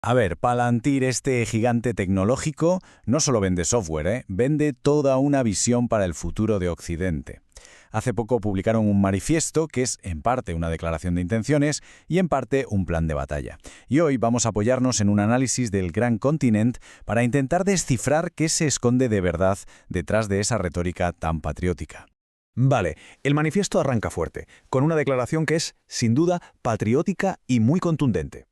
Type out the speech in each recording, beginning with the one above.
A ver, Palantir, este gigante tecnológico, no solo vende software, vende toda una visión para el futuro de Occidente. Hace poco publicaron un manifiesto que es en parte una declaración de intenciones y en parte un plan de batalla. Y hoy vamos a apoyarnos en un análisis del gran continente para intentar descifrar qué se esconde de verdad detrás de esa retórica tan patriótica. Vale, el manifiesto arranca fuerte, con una declaración que es, sin duda, patriótica y muy contundente.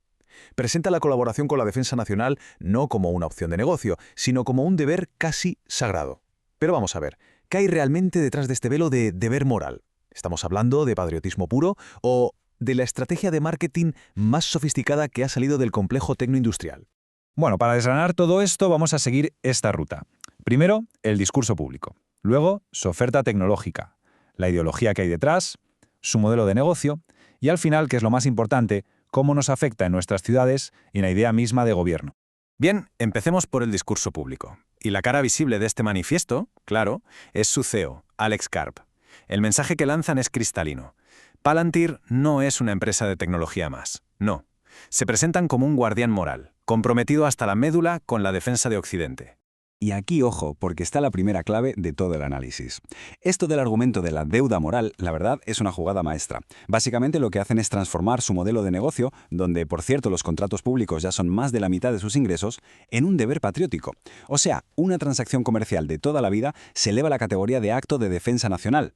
Presenta la colaboración con la defensa nacional no como una opción de negocio, sino como un deber casi sagrado. Pero vamos a ver, ¿qué hay realmente detrás de este velo de deber moral? ¿Estamos hablando de patriotismo puro o de la estrategia de marketing más sofisticada que ha salido del complejo tecnoindustrial? Bueno, para desgranar todo esto vamos a seguir esta ruta. Primero, el discurso público. Luego, su oferta tecnológica, la ideología que hay detrás, su modelo de negocio y al final, que es lo más importante, cómo nos afecta en nuestras ciudades y en la idea misma de gobierno. Bien, empecemos por el discurso público. Y la cara visible de este manifiesto, claro, es su CEO, Alex Karp. El mensaje que lanzan es cristalino. Palantir no es una empresa de tecnología más, no. Se presentan como un guardián moral, comprometido hasta la médula con la defensa de Occidente. Y aquí, ojo, porque está la primera clave de todo el análisis. Esto del argumento de la deuda moral, la verdad, es una jugada maestra. Básicamente lo que hacen es transformar su modelo de negocio, donde, por cierto, los contratos públicos ya son más de la mitad de sus ingresos, en un deber patriótico. O sea, una transacción comercial de toda la vida se eleva a la categoría de acto de defensa nacional.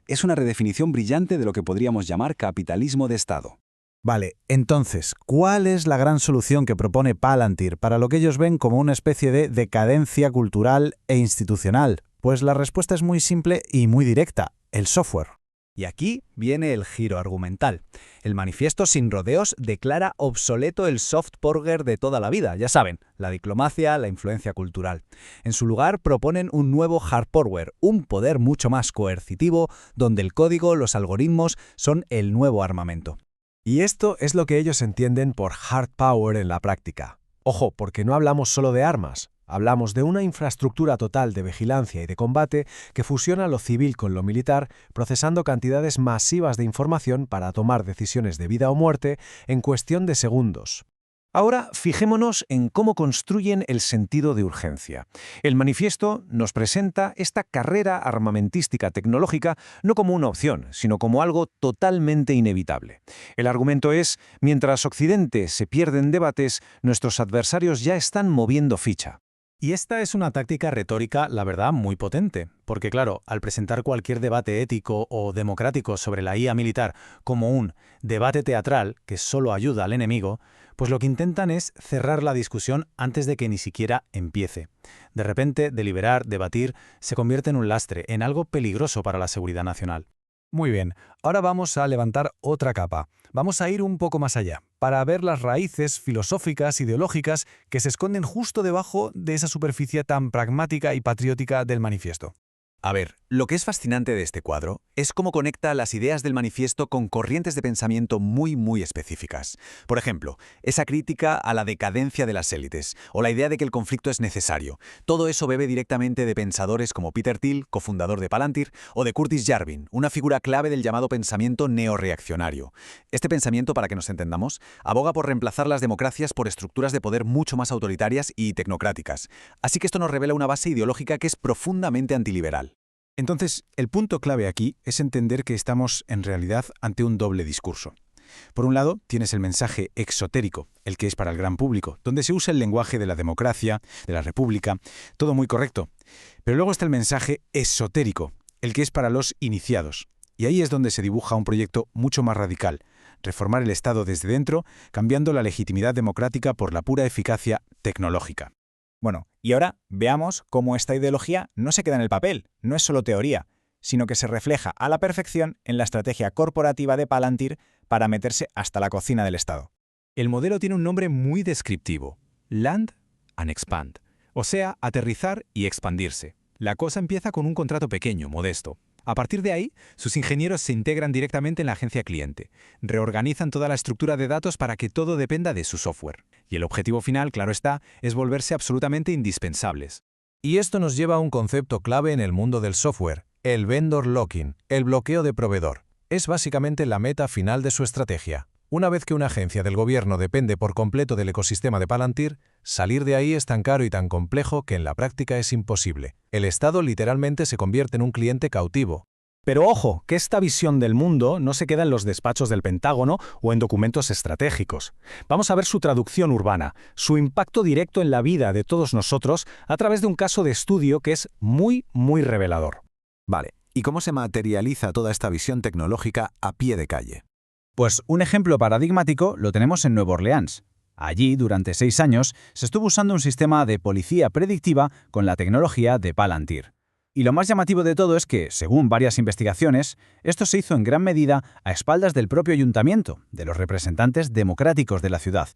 Es una redefinición brillante de lo que podríamos llamar capitalismo de Estado. Vale, entonces, ¿cuál es la gran solución que propone Palantir para lo que ellos ven como una especie de decadencia cultural e institucional? Pues la respuesta es muy simple y muy directa: el software. Y aquí viene el giro argumental. El manifiesto sin rodeos declara obsoleto el soft power de toda la vida, ya saben, la diplomacia, la influencia cultural. En su lugar proponen un nuevo hard power, un poder mucho más coercitivo, donde el código, los algoritmos son el nuevo armamento. Y esto es lo que ellos entienden por hard power en la práctica. Ojo, porque no hablamos solo de armas, hablamos de una infraestructura total de vigilancia y de combate que fusiona lo civil con lo militar, procesando cantidades masivas de información para tomar decisiones de vida o muerte en cuestión de segundos. Ahora, fijémonos en cómo construyen el sentido de urgencia. El manifiesto nos presenta esta carrera armamentística tecnológica no como una opción, sino como algo totalmente inevitable. El argumento es, mientras Occidente se pierde en debates, nuestros adversarios ya están moviendo ficha. Y esta es una táctica retórica, la verdad, muy potente, porque claro, al presentar cualquier debate ético o democrático sobre la IA militar como un debate teatral que solo ayuda al enemigo, pues lo que intentan es cerrar la discusión antes de que ni siquiera empiece. De repente, deliberar, debatir, se convierte en un lastre, en algo peligroso para la seguridad nacional. Muy bien, ahora vamos a levantar otra capa. Vamos a ir un poco más allá, para ver las raíces filosóficas, ideológicas, que se esconden justo debajo de esa superficie tan pragmática y patriótica del manifiesto. A ver, lo que es fascinante de este cuadro es cómo conecta las ideas del manifiesto con corrientes de pensamiento muy específicas. Por ejemplo, esa crítica a la decadencia de las élites, o la idea de que el conflicto es necesario. Todo eso bebe directamente de pensadores como Peter Thiel, cofundador de Palantir, o de Curtis Yarvin, una figura clave del llamado pensamiento neorreaccionario. Este pensamiento, para que nos entendamos, aboga por reemplazar las democracias por estructuras de poder mucho más autoritarias y tecnocráticas. Así que esto nos revela una base ideológica que es profundamente antiliberal. Entonces, el punto clave aquí es entender que estamos en realidad ante un doble discurso. Por un lado, tienes el mensaje exotérico, el que es para el gran público, donde se usa el lenguaje de la democracia, de la república, todo muy correcto. Pero luego está el mensaje esotérico, el que es para los iniciados. Y ahí es donde se dibuja un proyecto mucho más radical: reformar el Estado desde dentro, cambiando la legitimidad democrática por la pura eficacia tecnológica. Bueno, y ahora veamos cómo esta ideología no se queda en el papel, no es solo teoría, sino que se refleja a la perfección en la estrategia corporativa de Palantir para meterse hasta la cocina del Estado. El modelo tiene un nombre muy descriptivo: Land and Expand, o sea, aterrizar y expandirse. La cosa empieza con un contrato pequeño, modesto. A partir de ahí, sus ingenieros se integran directamente en la agencia cliente, reorganizan toda la estructura de datos para que todo dependa de su software. Y el objetivo final, claro está, es volverse absolutamente indispensables. Y esto nos lleva a un concepto clave en el mundo del software: el vendor locking, el bloqueo de proveedor. Es básicamente la meta final de su estrategia. Una vez que una agencia del gobierno depende por completo del ecosistema de Palantir, salir de ahí es tan caro y tan complejo que en la práctica es imposible. El Estado literalmente se convierte en un cliente cautivo. Pero ojo, que esta visión del mundo no se queda en los despachos del Pentágono o en documentos estratégicos. Vamos a ver su traducción urbana, su impacto directo en la vida de todos nosotros a través de un caso de estudio que es muy revelador. Vale, ¿y cómo se materializa toda esta visión tecnológica a pie de calle? Pues un ejemplo paradigmático lo tenemos en Nueva Orleans. Allí, durante 6 años, se estuvo usando un sistema de policía predictiva con la tecnología de Palantir. Y lo más llamativo de todo es que, según varias investigaciones, esto se hizo en gran medida a espaldas del propio ayuntamiento, de los representantes democráticos de la ciudad.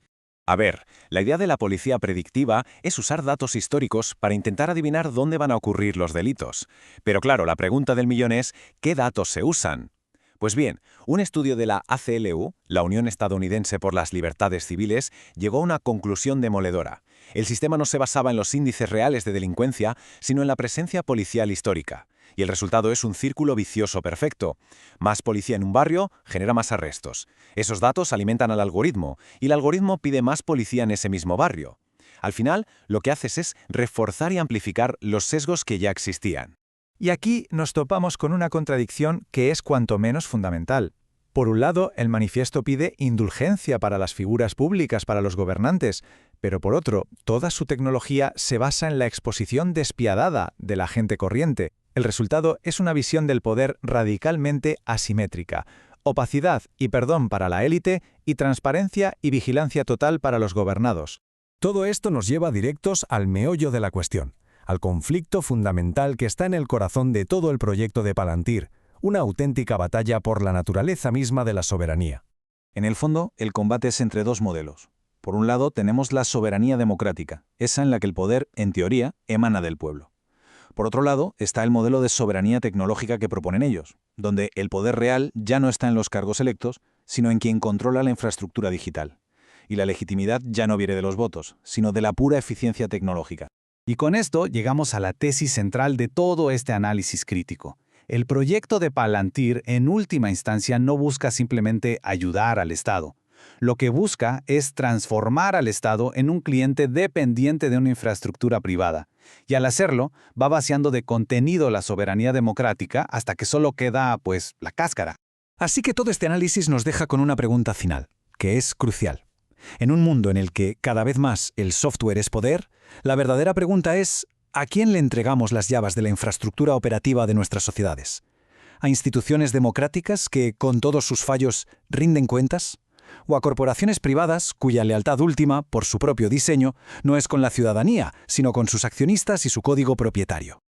A ver, la idea de la policía predictiva es usar datos históricos para intentar adivinar dónde van a ocurrir los delitos. Pero claro, la pregunta del millón es, ¿qué datos se usan? Pues bien, un estudio de la ACLU, la Unión Estadounidense por las Libertades Civiles, llegó a una conclusión demoledora. El sistema no se basaba en los índices reales de delincuencia, sino en la presencia policial histórica. Y el resultado es un círculo vicioso perfecto. Más policía en un barrio genera más arrestos. Esos datos alimentan al algoritmo, y el algoritmo pide más policía en ese mismo barrio. Al final, lo que haces es reforzar y amplificar los sesgos que ya existían. Y aquí nos topamos con una contradicción que es cuanto menos fundamental. Por un lado, el manifiesto pide indulgencia para las figuras públicas, para los gobernantes, pero por otro, toda su tecnología se basa en la exposición despiadada de la gente corriente. El resultado es una visión del poder radicalmente asimétrica, opacidad y perdón para la élite y transparencia y vigilancia total para los gobernados. Todo esto nos lleva directos al meollo de la cuestión, al conflicto fundamental que está en el corazón de todo el proyecto de Palantir, una auténtica batalla por la naturaleza misma de la soberanía. En el fondo, el combate es entre dos modelos. Por un lado, tenemos la soberanía democrática, esa en la que el poder, en teoría, emana del pueblo. Por otro lado, está el modelo de soberanía tecnológica que proponen ellos, donde el poder real ya no está en los cargos electos, sino en quien controla la infraestructura digital. Y la legitimidad ya no viene de los votos, sino de la pura eficiencia tecnológica. Y con esto llegamos a la tesis central de todo este análisis crítico. El proyecto de Palantir, en última instancia, no busca simplemente ayudar al Estado. Lo que busca es transformar al Estado en un cliente dependiente de una infraestructura privada. Y al hacerlo, va vaciando de contenido la soberanía democrática hasta que solo queda, pues, la cáscara. Así que todo este análisis nos deja con una pregunta final, que es crucial. En un mundo en el que cada vez más el software es poder, la verdadera pregunta es, ¿a quién le entregamos las llaves de la infraestructura operativa de nuestras sociedades? ¿A instituciones democráticas que, con todos sus fallos, rinden cuentas? ¿O a corporaciones privadas cuya lealtad última, por su propio diseño, no es con la ciudadanía, sino con sus accionistas y su código propietario?